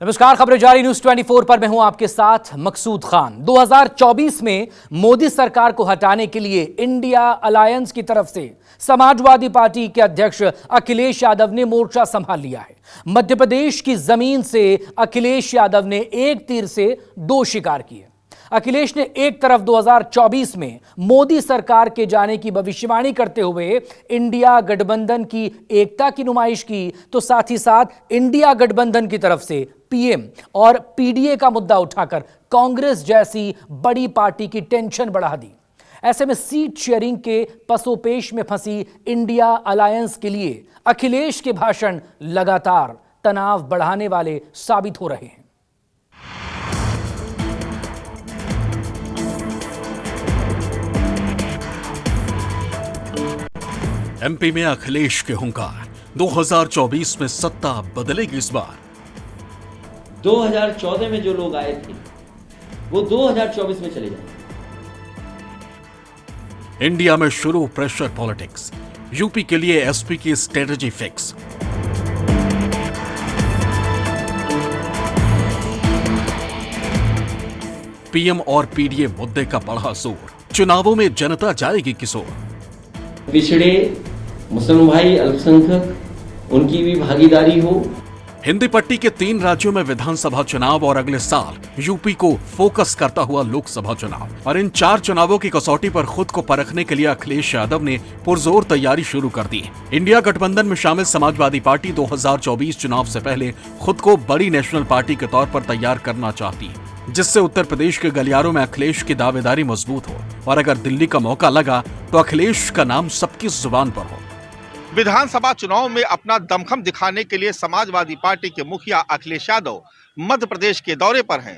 नमस्कार, खबरें जारी न्यूज 24 पर मैं हूं आपके साथ मकसूद खान। 2024 में मोदी सरकार को हटाने के लिए इंडिया अलायंस की तरफ से समाजवादी पार्टी के अध्यक्ष अखिलेश यादव ने मोर्चा संभाल लिया है। मध्य प्रदेश की जमीन से अखिलेश यादव ने एक तीर से दो शिकार किए। अखिलेश ने एक तरफ 2024 में मोदी सरकार के जाने की भविष्यवाणी करते हुए इंडिया गठबंधन की एकता की नुमाइश की, तो साथ ही साथ इंडिया गठबंधन की तरफ से पीएम और पीडीए का मुद्दा उठाकर कांग्रेस जैसी बड़ी पार्टी की टेंशन बढ़ा दी। ऐसे में सीट शेयरिंग के पसोपेश में फंसी इंडिया अलायंस के लिए अखिलेश के भाषण लगातार तनाव बढ़ाने वाले साबित हो रहे हैं। एमपी में अखिलेश के हुंकार, 2024 में सत्ता बदलेगी इस बार। 2014 में जो लोग आए थे वो 2024 में चले जाएंगे। इंडिया में शुरू प्रेशर पॉलिटिक्स, यूपी के लिए एसपी की स्ट्रेटजी फिक्स। पीएम और पीडीए मुद्दे का बढ़ा जोर, चुनावों में जनता जाएगी किसोर। पिछड़े मुस्लिम भाई, अल्पसंख्यक, उनकी भी भागीदारी हो। हिंदी पट्टी के 3 राज्यों में विधानसभा चुनाव और अगले साल यूपी को फोकस करता हुआ लोकसभा चुनाव, और इन 4 चुनावों की कसौटी पर खुद को परखने के लिए अखिलेश यादव ने पुरजोर तैयारी शुरू कर दी। इंडिया गठबंधन में शामिल समाजवादी पार्टी 2024 चुनाव से पहले खुद को बड़ी नेशनल पार्टी के तौर पर तैयार करना चाहती है, जिससे उत्तर प्रदेश के गलियारों में अखिलेश की दावेदारी मजबूत हो, और अगर दिल्ली का मौका लगा तो अखिलेश का नाम सबकी जुबान पर हो। विधानसभा चुनाव में अपना दमखम दिखाने के लिए समाजवादी पार्टी के मुखिया अखिलेश यादव मध्य प्रदेश के दौरे पर हैं।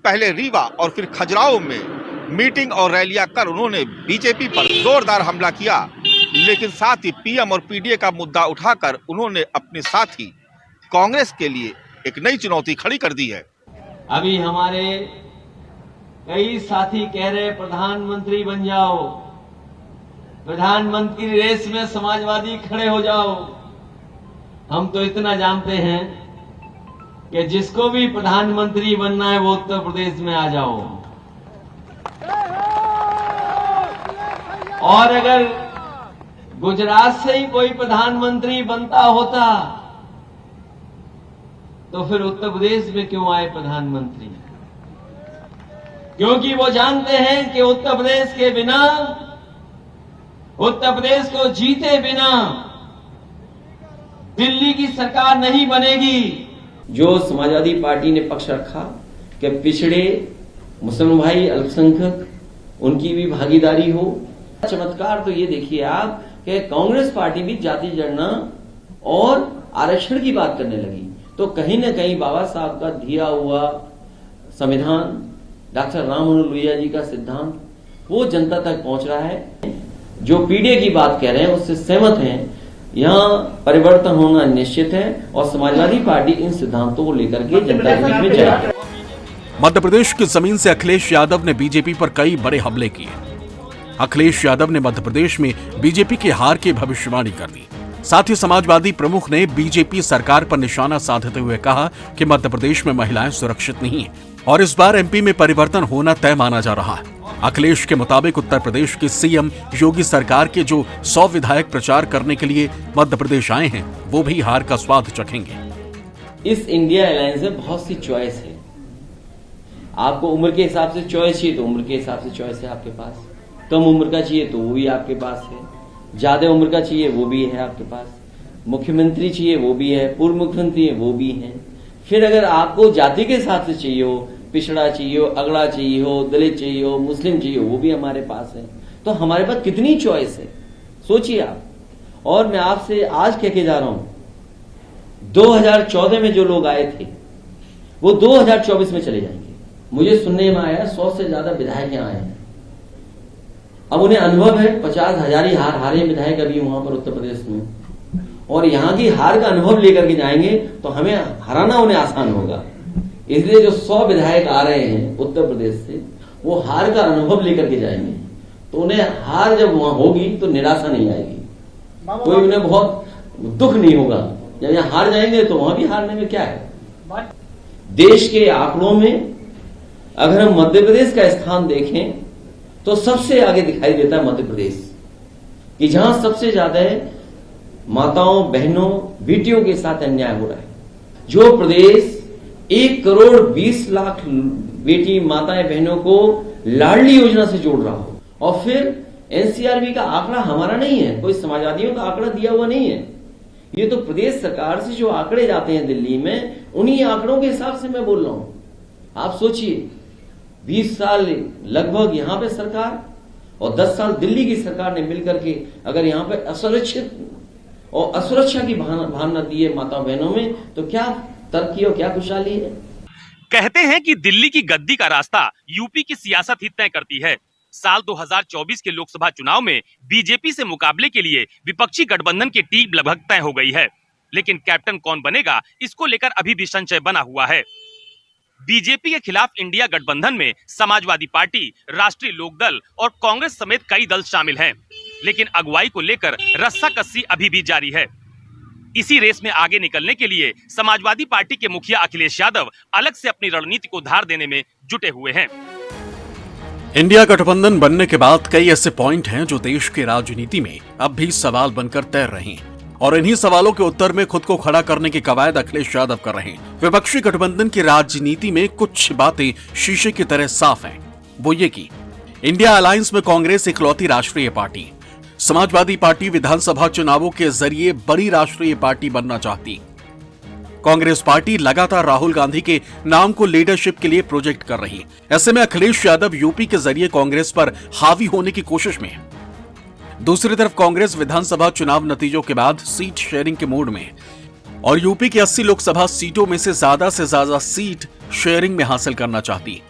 पहले रीवा और फिर खजुराहो में मीटिंग और रैलियां कर उन्होंने बीजेपी पर जोरदार हमला किया, लेकिन साथ ही पीएम और पीडीए का मुद्दा उठाकर उन्होंने अपने साथी कांग्रेस के लिए एक नई चुनौती खड़ी कर दी है। अभी हमारे कई साथी कह रहे प्रधानमंत्री बन जाओ, प्रधानमंत्री रेस में समाजवादी खड़े हो जाओ। हम तो इतना जानते हैं कि जिसको भी प्रधानमंत्री बनना है वो उत्तर प्रदेश में आ जाओ, और अगर गुजरात से ही कोई प्रधानमंत्री बनता होता तो फिर उत्तर प्रदेश में क्यों आए प्रधानमंत्री? क्योंकि वो जानते हैं कि उत्तर प्रदेश के बिना, उत्तर प्रदेश को जीते बिना दिल्ली की सरकार नहीं बनेगी। जो समाजवादी पार्टी ने पक्ष रखा कि पिछड़े मुस्लिम भाई, अल्पसंख्यक, उनकी भी भागीदारी हो। चमत्कार तो ये देखिए आप कि कांग्रेस पार्टी भी जाति जनगणना और आरक्षण की बात करने लगी, तो कहीं न कहीं बाबा साहब का दिया हुआ संविधान, डॉक्टर राम मनोहर लोहिया जी का सिद्धांत, वो जनता तक पहुंच रहा है। जो पीडीए की बात कह रहे हैं उससे सहमत हैं, यहाँ परिवर्तन होना निश्चित है, और समाजवादी पार्टी इन सिद्धांतों को लेकर के जनता के बीच में जाएगी। मध्य प्रदेश की जमीन से अखिलेश यादव ने बीजेपी पर कई बड़े हमले किए। अखिलेश यादव ने मध्य प्रदेश में बीजेपी की हार की भविष्यवाणी कर दी। साथ ही समाजवादी प्रमुख ने बीजेपी सरकार पर निशाना साधते हुए कहा कि मध्य प्रदेश में महिलाएं सुरक्षित नहीं हैं, और इस बार एमपी में परिवर्तन होना तय माना जा रहा है। अखिलेश के मुताबिक उत्तर प्रदेश के सीएम योगी सरकार के जो 100 विधायक प्रचार करने के लिए मध्य प्रदेश आए हैं, वो भी हार का स्वाद चखेंगे। इस इंडिया अलायंस में बहुत सी चॉइस है। आपको उम्र के हिसाब से चॉइस चाहिए तो उम्र के हिसाब से चॉइस है आपके पास, कम उम्र का चाहिए तो वो भी आपके पास है, ज्यादा उम्र का चाहिए वो भी है आपके पास, मुख्यमंत्री चाहिए वो भी है, पूर्व मुख्यमंत्री है वो भी है। फिर अगर आपको जाति के हिसाब से चाहिए हो, पिछड़ा चाहिए हो, अगड़ा चाहिए हो, दलित चाहिए हो, मुस्लिम चाहिए हो, वो भी हमारे पास है। तो हमारे पास कितनी चॉइस है, सोचिए आप। और मैं आपसे आज कह के जा रहा हूं, 2014 में जो लोग आए थे वो 2024 में चले जाएंगे। मुझे सुनने में आया 100 से ज्यादा विधायक यहाँ आए हैं। अब उन्हें अनुभव है, 50,000 ही हारे विधायक अभी वहां पर उत्तर प्रदेश में, और यहाँ की हार का अनुभव लेकर के जाएंगे तो हमें हराना उन्हें आसान होगा। इसलिए जो 100 विधायक आ रहे हैं उत्तर प्रदेश से, वो हार का अनुभव लेकर के जाएंगे, तो उन्हें हार जब वहां होगी तो निराशा नहीं आएगी, कोई उन्हें बहुत दुख नहीं होगा। जब यहाँ हार जाएंगे तो वहां भी हारने में क्या है। देश के आंकड़ों में अगर हम मध्य प्रदेश का स्थान देखें तो सबसे आगे दिखाई देता है मध्य प्रदेश, कि जहां सबसे ज्यादा माताओं, बहनों, बेटियों के साथ अन्याय हो रहा है। जो प्रदेश 1,20,00,000 बेटी, माताएं, बहनों को लाडली योजना से जोड़ रहा हो, और फिर एनसीआरबी का आंकड़ा हमारा नहीं है, कोई समाजवादियों का आंकड़ा दिया हुआ नहीं है, ये तो प्रदेश सरकार से जो आंकड़े जाते हैं दिल्ली में, उन्हीं आंकड़ों के हिसाब से मैं बोल रहा हूं। आप सोचिए, 20 साल लगभग यहां पे सरकार और 10 साल दिल्ली की सरकार ने मिलकर के अगर यहां पे असुरक्षित और असुरक्षा की भावना दी है माता बहनों में, तो क्या तरक्की और क्या खुशहाली है। कहते हैं कि दिल्ली की गद्दी का रास्ता यूपी की सियासत ही तय करती है। साल 2024 के लोकसभा चुनाव में बीजेपी से मुकाबले के लिए विपक्षी गठबंधन की टीम लगभग तय हो गई है, लेकिन कैप्टन कौन बनेगा, इसको लेकर अभी भी संशय बना हुआ है। बीजेपी के खिलाफ इंडिया गठबंधन में समाजवादी पार्टी, राष्ट्रीय लोकदल और कांग्रेस समेत कई दल शामिल हैं, लेकिन अगुवाई को लेकर रस्साकसी अभी भी जारी है। इसी रेस में आगे निकलने के लिए समाजवादी पार्टी के मुखिया अखिलेश यादव अलग से अपनी रणनीति को धार देने में जुटे हुए हैं। इंडिया गठबंधन बनने के बाद कई ऐसे पॉइंट हैं जो देश की राजनीति में अब भी सवाल बनकर तैर रहे हैं, और इन्हीं सवालों के उत्तर में खुद को खड़ा करने की कवायद अखिलेश यादव कर रहे हैं। विपक्षी गठबंधन की राजनीति में कुछ बातें शीशे की तरह साफ हैं। वो ये कि इंडिया अलायंस में कांग्रेस इकलौती राष्ट्रीय पार्टी, समाजवादी पार्टी विधानसभा चुनावों के जरिए बड़ी राष्ट्रीय पार्टी बनना चाहती। कांग्रेस पार्टी लगातार राहुल गांधी के नाम को लीडरशिप के लिए प्रोजेक्ट कर रही है। ऐसे में अखिलेश यादव यूपी के जरिए कांग्रेस पर हावी होने की कोशिश में है। दूसरी तरफ कांग्रेस विधानसभा चुनाव नतीजों के बाद सीट शेयरिंग के मूड में है और यूपी की 80 लोकसभा सीटों में से ज्यादा सीट शेयरिंग में हासिल करना चाहती है।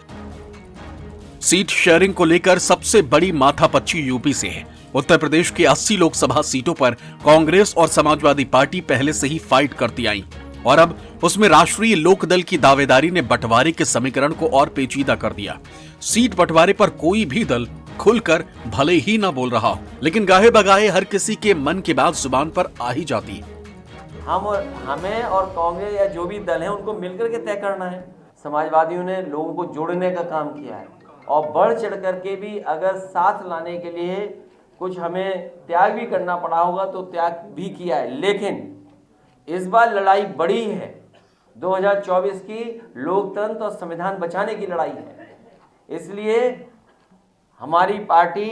सीट शेयरिंग को लेकर सबसे बड़ी माथापच्ची यूपी से है। उत्तर प्रदेश की 80 लोकसभा सीटों पर कांग्रेस और समाजवादी पार्टी पहले से ही फाइट करती आई, और अब उसमें राष्ट्रीय लोकदल की दावेदारी ने बंटवारे के समीकरण को और पेचीदा कर दिया। सीट बंटवारे पर कोई भी दल खुलकर भले ही ना बोल रहा हो, लेकिन गाहे बगाहे हर किसी के मन की बात जुबान पर आ ही जाती है। हमें और कांग्रेस या जो भी दल है उनको मिलकर के तय करना है। समाजवादियों ने लोगों को जोड़ने का काम किया है, और बढ़ चढ़ करके भी अगर साथ लाने के लिए कुछ हमें त्याग भी करना पड़ा होगा तो त्याग भी किया है। लेकिन इस बार लड़ाई बड़ी है, 2024 की लोकतंत्र और संविधान बचाने की लड़ाई है। इसलिए हमारी पार्टी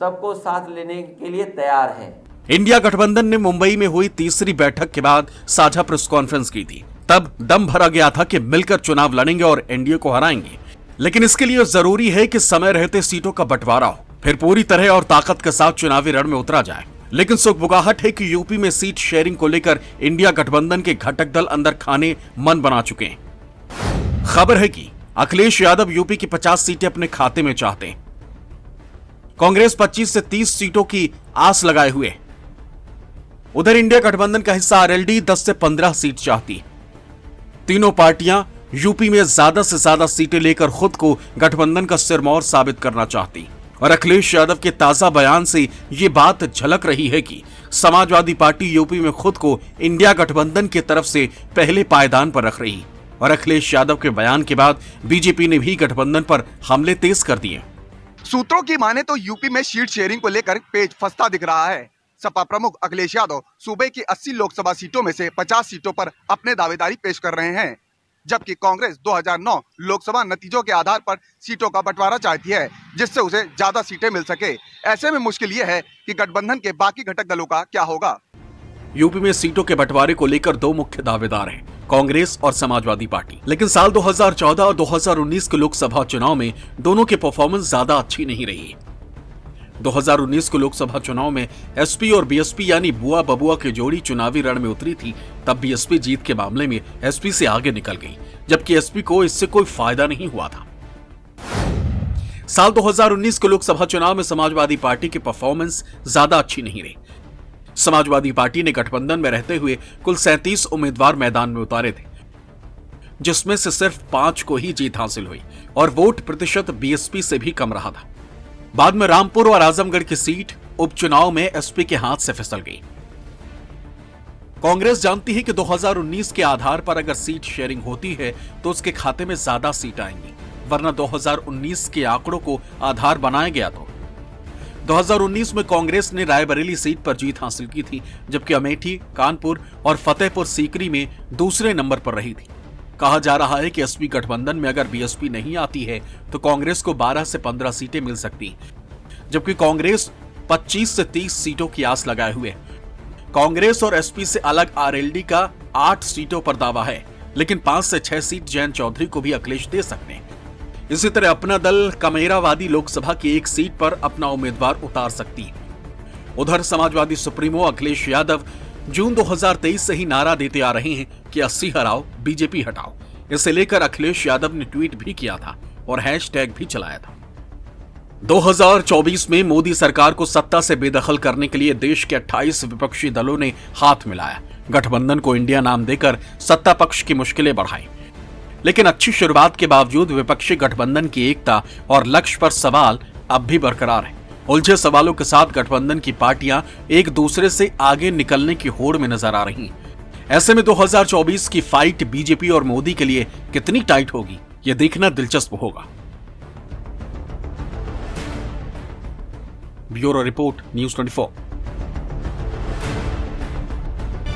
सबको साथ लेने के लिए तैयार है। इंडिया गठबंधन ने मुंबई में हुई तीसरी बैठक के बाद साझा प्रेस कॉन्फ्रेंस की थी। तब दम भरा गया था कि मिलकर चुनाव लड़ेंगे और एनडीए को हराएंगे, लेकिन इसके लिए जरूरी है कि समय रहते सीटों का बंटवारा हो, फिर पूरी तरह और ताकत के साथ चुनावी रण में उतरा जाए। लेकिन सुखबुगाहट है कि यूपी में सीट शेयरिंग को लेकर इंडिया गठबंधन के घटक दल अंदर खाने मन बना चुके हैं। खबर है कि अखिलेश यादव यूपी की 50 सीटें अपने खाते में चाहते हैं। कांग्रेस 25 से 30 सीटों की आस लगाए हुए। उधर इंडिया गठबंधन का हिस्सा आरएलडी 10 से 15 सीट चाहती। तीनों पार्टियां यूपी में ज्यादा से ज्यादा सीटें लेकर खुद को गठबंधन का सिरमौर साबित करना चाहती, और अखिलेश यादव के ताजा बयान से ये बात झलक रही है कि समाजवादी पार्टी यूपी में खुद को इंडिया गठबंधन की तरफ से पहले पायदान पर रख रही, और अखिलेश यादव के बयान के बाद बीजेपी ने भी गठबंधन पर हमले तेज कर दिए। सूत्रों की माने तो यूपी में सीट शेयरिंग को लेकर पेच फंसता दिख रहा है। सपा प्रमुख अखिलेश यादव सूबे की 80 लोकसभा सीटों में से 50 सीटों पर अपने दावेदारी पेश कर रहे हैं, जबकि कांग्रेस 2009 लोकसभा नतीजों के आधार पर सीटों का बंटवारा चाहती है, जिससे उसे ज्यादा सीटें मिल सके। ऐसे में मुश्किल यह है कि गठबंधन के बाकी घटक दलों का क्या होगा। यूपी में सीटों के बंटवारे को लेकर दो मुख्य दावेदार हैं, कांग्रेस और समाजवादी पार्टी। लेकिन साल 2014 और 2019 के लोकसभा चुनाव में दोनों की परफॉर्मेंस ज्यादा अच्छी नहीं रही। 2019 के लोकसभा चुनाव में एसपी और बीएसपी यानी बुआ बबुआ की जोड़ी चुनावी रण में उतरी थी। तब बीएसपी जीत के मामले में एसपी से आगे निकल गई, जबकि एसपी को इससे कोई फायदा नहीं हुआ था। साल 2019 के लोकसभा चुनाव में समाजवादी पार्टी की परफॉर्मेंस ज्यादा अच्छी नहीं रही। समाजवादी पार्टी ने गठबंधन में रहते हुए कुल 37 उम्मीदवार मैदान में उतारे थे, जिसमें से सिर्फ 5 को ही जीत हासिल हुई, और वोट प्रतिशत बीएसपी से भी कम रहा था। बाद में रामपुर और आजमगढ़ की सीट उपचुनाव में एसपी के हाथ से फिसल गई। कांग्रेस जानती है कि 2019 के आधार पर अगर सीट शेयरिंग होती है तो उसके खाते में ज्यादा सीट आएंगी, वरना 2019 के आंकड़ों को आधार बनाया गया तो 2019 में कांग्रेस ने रायबरेली सीट पर जीत हासिल की थी, जबकि अमेठी, कानपुर और फतेहपुर सीकरी में दूसरे नंबर पर रही थी। कहा जा रहा है कि एसपी गठबंधन में अगर बीएसपी नहीं आती है तो कांग्रेस को 12 से 15 सीटें मिल सकती हैं, जबकि कांग्रेस 25 से 30 सीटों की आस लगाए हुए है। कांग्रेस और एसपी से अलग आरएलडी का 8 सीटों पर दावा है, लेकिन 5 से 6 सीट जयंत चौधरी को भी अखिलेश दे सकते हैं। इसी तरह अपना दल कमेरावादी लोकसभा की 1 सीट पर अपना उम्मीदवार उतार सकती है। उधर समाजवादी सुप्रीमो अखिलेश यादव जून 2023 से ही नारा देते आ रहे हैं कि 80 हराओ, बीजेपी हटाओ। इसे लेकर अखिलेश यादव ने ट्वीट भी किया था और हैशटैग भी चलाया था। 2024 में मोदी सरकार को सत्ता से बेदखल करने के लिए देश के 28 विपक्षी दलों ने हाथ मिलाया, गठबंधन को इंडिया नाम देकर सत्ता पक्ष की मुश्किलें बढ़ाई। लेकिन अच्छी शुरुआत के बावजूद विपक्षी गठबंधन की एकता और लक्ष्य पर सवाल अब भी बरकरार है। उलझे सवालों के साथ गठबंधन की पार्टियां एक दूसरे से आगे निकलने की होड़ में नजर आ रही हैं। ऐसे में 2024 की फाइट बीजेपी और मोदी के लिए कितनी टाइट होगी, यह देखना दिलचस्प होगा। Bureau report, news 24।